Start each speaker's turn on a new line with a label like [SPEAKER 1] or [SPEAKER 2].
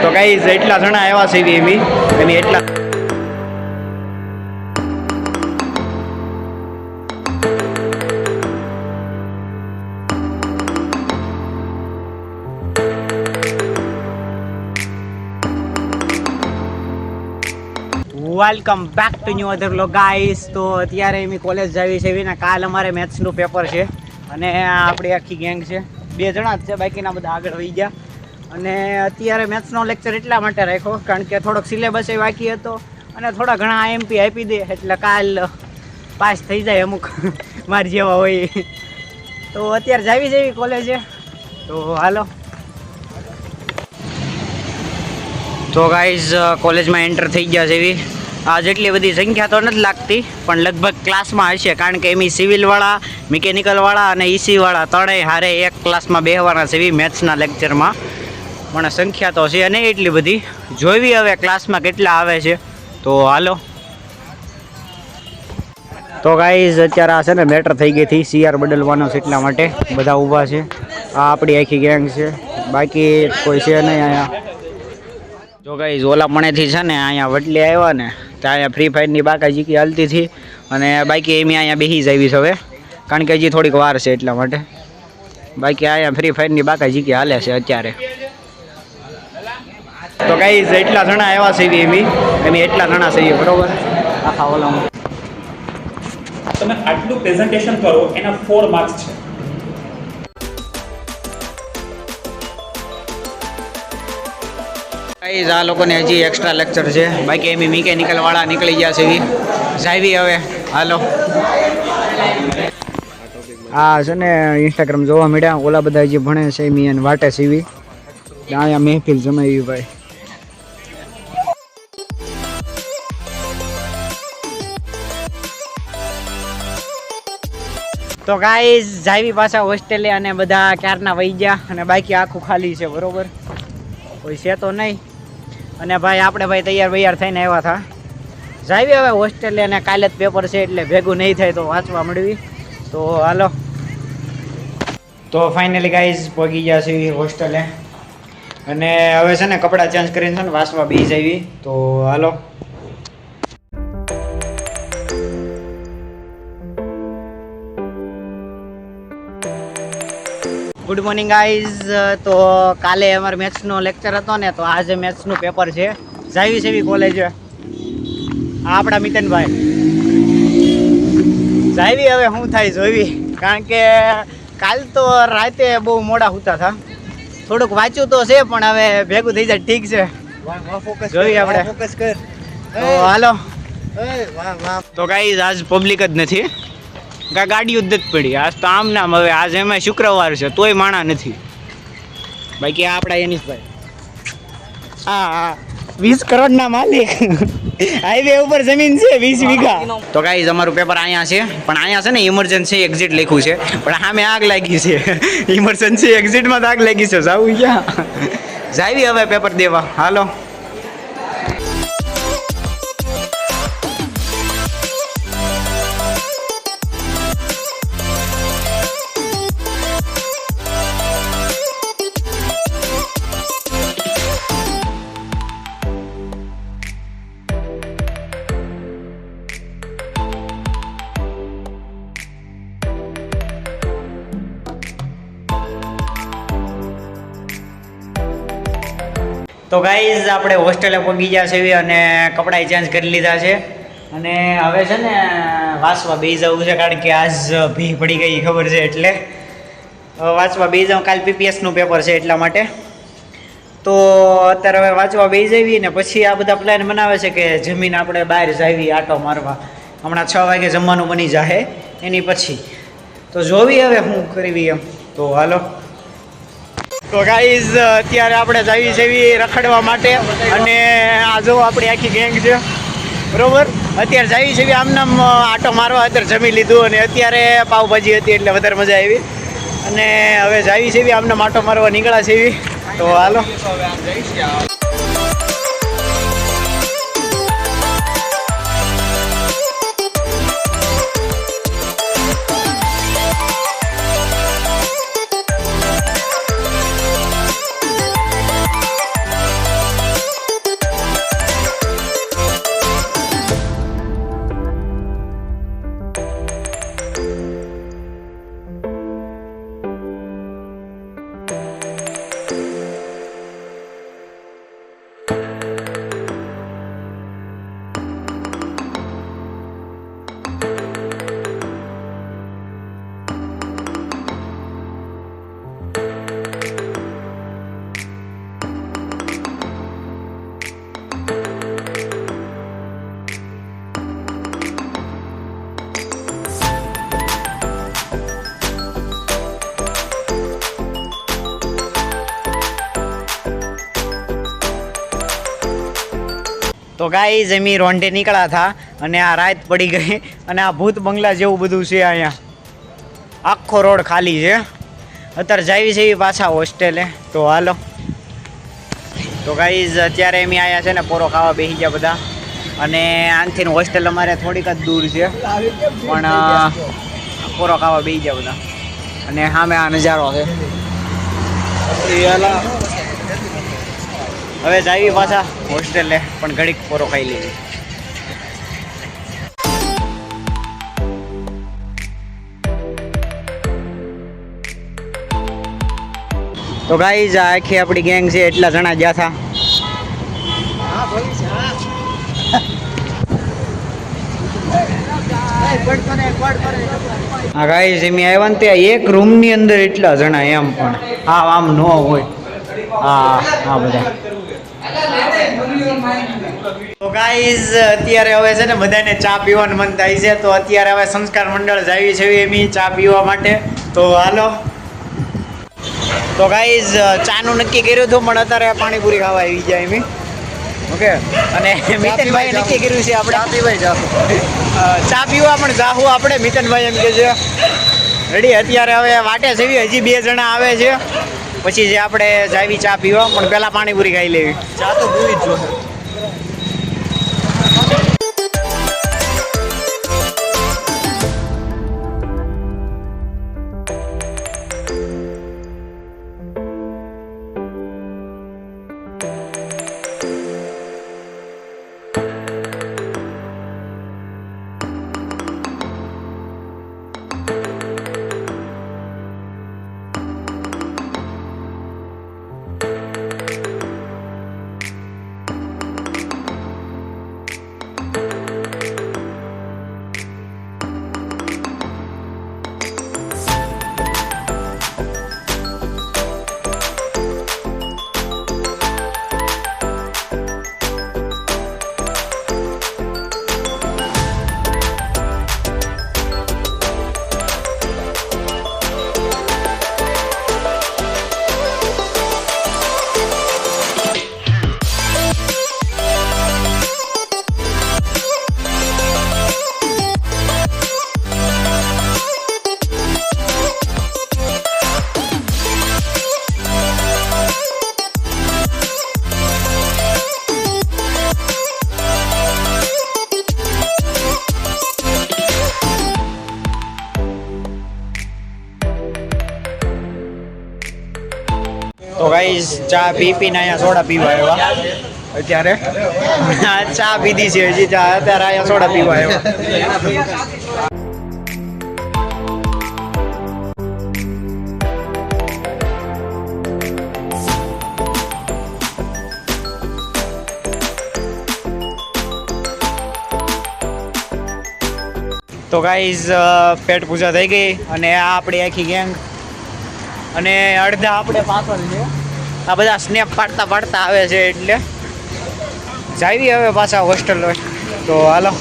[SPEAKER 1] તો ગાઈઝ એટલા જણા આવ્યા છે એમ એટલા welcome back to new other vlog guys. તો અત્યારે અમે કોલેજ જાવી છે ને કાલ અમારે મેથ્સનું પેપર છે અને આપણી આખી ગેંગ છે, 2 જણા જ છે, બાકીના બધા આગળ વહી ગયા. અને અત્યારે મેથ્સનો લેક્ચર એટલા માટે રાખ્યો કારણ કે થોડોક સિલેબસ એ બાકી હતો અને થોડા ઘણા આઈએમપી આપી દે એટલે કાલ પાસ થઈ જાય અમુક મારી જેવા હોય. તો અત્યારે જાવી છે કોલેજે, તો હાલો. તો ગાઈઝ કોલેજમાં એન્ટર થઈ ગયા છે એવી. આ જેટલી બધી સંખ્યા તો નથી લાગતી પણ લગભગ ક્લાસમાં હશે કારણ કે એમ સિવિલવાળા, મિકેનિકલવાળા અને ઈસીવાળા ત્રણેય હારે એક ક્લાસમાં બેસવાના છે એવી મેથ્સના લેક્ચરમાં. પણ સંખ્યા તો છે નહીં એટલી બધી, જોઈવી હવે ક્લાસમાં કેટલા આવે છે. તો હાલો. તો ગાઈઝ અત્યારે આ છે ને મેટર થઈ ગઈ હતી, સીઆર બદલવાનો છે એટલા માટે બધા ઊભા છે. આ આપણી આખી ગેંગ છે, બાકી કોઈ છે નહીં અહીંયા. જો ગાઈઝ ઓલા પણેથી છે ને અહીંયા વડલી આવ્યા ને તો અહીંયા ફ્રી ફાયરની બાકાજીકી હાલતી હતી અને બાકી એમ અહીંયા બેસી જ આવી છે હવે કારણ કે હજી થોડીક વાર છે એટલા માટે. બાકી અહીંયા ફ્રી ફાયરની બાકાજીકી હાલે છે અત્યારે. તો ગાઈઝ એટલા જણા આવ્યા છે એમ એટલા જણા છે બરોબર આખા ઓલામાં.
[SPEAKER 2] તમે આટલું પ્રેઝન્ટેશન કરો એના 4 માર્ક્સ છે.
[SPEAKER 1] ગાઈઝ આ લોકોને હજી એક્સ્ટ્રા લેક્ચર છે, બાકી એમ મિકેનિકલ વાળા નીકળી ગયા છે એવી જાવી હવે હાલો. આ છે ને ઇન્સ્ટાગ્રામ જોવા મળ્યા, ઓલા બધા હજી ભણે છે એમ એને વાટે છે એવી. અહીંયા મહેફિલ જમાવી ભાઈ. તો ગાઈઝ જાવી પાછા હોસ્ટેલે અને બધા ક્યારના વહી ગયા અને બાકી આખું ખાલી છે બરોબર, કોઈ છે તો નહીં. અને ભાઈ આપણે ભાઈ તૈયાર થઈને આવ્યા હતા. જાવી હવે હોસ્ટેલે અને કાલે જ પેપર છે એટલે ભેગું નહીં થાય તો વાંચવા મળવી. તો હાલો. તો ફાઇનલી ગાઈઝ પહોંચી ગયા છે હોસ્ટેલે અને હવે છે ને કપડાં ચેન્જ કરીને છે ને વાંચવા બેસી જાવી. તો હાલો. Good morning guys. તો કાલે અમારે મેથ્સનો લેક્ચર હતો ને તો આજે મેથ્સનું પેપર છે. જાવી છે એવી કોલેજ આપણા મિતનભાઈ. જાવી હવે શું થાય જોવી કારણ કે કાલ તો રાતે બહુ મોડા સૂતા હતા. થોડુંક વાંચ્યું તો છે પણ હવે ભેગું થઈ જાય ઠીક છે. જોવી આપણે ફોકસ કર. તો હાલો. તો ગાઈઝ આજ પબ્લિક જ નથી, ગાડીઓ જ નથી પડી આજ તો આમ નામ. હવે આજે એમાં શુક્રવાર છે તોય માણા નથી. બાકી આપણા એનીશભાઈ હા 20 કરોડના માલિક, હાઈવે ઉપર જમીન છે 20 વીઘા. તો ગાઈઝ અમારું પેપર અહીંયા છે પણ અહીંયા છે ને ઇમરજન્સી એક્ઝિટ લખ્યું છે પણ સામે આગ લાગી છે. ઇમરજન્સી એક્ઝિટમાં તો આગ લાગી છે. જાવું ક્યાં? જાવી હવે પેપર દેવા હાલો. તો ગાઈઝ આપણે હોસ્ટેલે પહોંચી ગયા છે અને કપડાં ચેન્જ કરી લીધા છે અને હવે છે ને વાંચવા બેસી જવું છે કારણ કે આજ ભી પડી ગઈ ખબર છે એટલે વાંચવા બેસી જાઉં. કાલ પીપીએસનું પેપર છે એટલા માટે. તો અત્યારે હવે વાંચવા બેસી જવી ને પછી આ બધા પ્લાન બનાવે છે કે જમીન આપણે બહાર જાવી આટો મારવા. હમણાં 6 વાગે જમવાનું બની જાય એની પછી. તો જોવી હવે શું કરવી એમ. તો હાલો. તો ગાઈઝ અત્યારે આપણે જાવી છે રખડવા માટે અને આ જો આપણી આખી ગેંગ છે બરોબર. અત્યારે જાવી છે આમ નામ આટો મારવા. અત્યારે જમી લીધું અને અત્યારે પાવભાજી હતી એટલે વધારે મજા આવી અને હવે જાવી છે આમ નામ આટો મારવા નીકળ્યા છે એવી. તો હાલો. તો ગાઈઝ અમે રોંઢે નીકળ્યા હતા અને આ રાત પડી ગઈ અને આ ભૂત બંગલા જેવું બધું છે અહીંયા આખો રોડ ખાલી છે અત્યારે જાવી છે એ પાછા હોસ્ટેલે તો હાલો તો ગાઈઝ અત્યારે અમે આવ્યા છે ને પોરો ખાવા બેસી ગયા બધા અને આનથી હોસ્ટેલ અમારે થોડીક જ દૂર છે પણ પોરો ખાવા બેસી ગયા બધા અને સામે આ નજારો છે હવે જાવી પાછા હોસ્ટેલે પણ ઘડીક પોરો ખાઈ લેવી તો ગાઈઝ આખી આપણી ગેંગ છે એટલા જણા ગયા હતા હા ગાઈઝ એમ આવ્યા ને ત્યાં એક રૂમની અંદર એટલા જણા એમ પણ હા આમ ન હોય હા હા બધા તો ગાઈઝ અત્યારે હવે છે ને બધાને ચા પીવાનું મન થાય છે તો અત્યારે હવે સંસ્કાર મંડળ જાવી છે એમ ચા પીવા માટે તો હાલો તો ગાઈઝ ચાનું નક્કી કર્યું હતું પણ અત્યારે પાણીપુરી ખાવા આવી જાય એમ ઓકે અને મિતનભાઈએ નક્કી કર્યું છે આપણે ચા પીવા પણ જાહું આપણે મિતનભાઈ એમ કે છે રેડી અત્યારે હવે વાટે છે હજી 2 જણા આવે છે પછી જે આપણે જાવી ચા પીવા પણ પહેલા પાણીપુરી ખાઈ લેવી ચા તો પીવી જ જોઈએ તો ગાઈઝ ચા પીને અહીંયા સોડા પીવા આવ્યા અત્યારે ચા પીધી છે હજી ચા અત્યારે અહીંયા સોડા પીવા આવ્યા તો ગાઈઝ પેટ પૂજા થઈ ગઈ અને આ આપણી આખી ગેંગ અને અડધા આપણે પાછળ છે આ બધા સ્નેપ પાડતા આવે છે એટલે જાવી હવે પાછા હોસ્ટેલ તો હાલો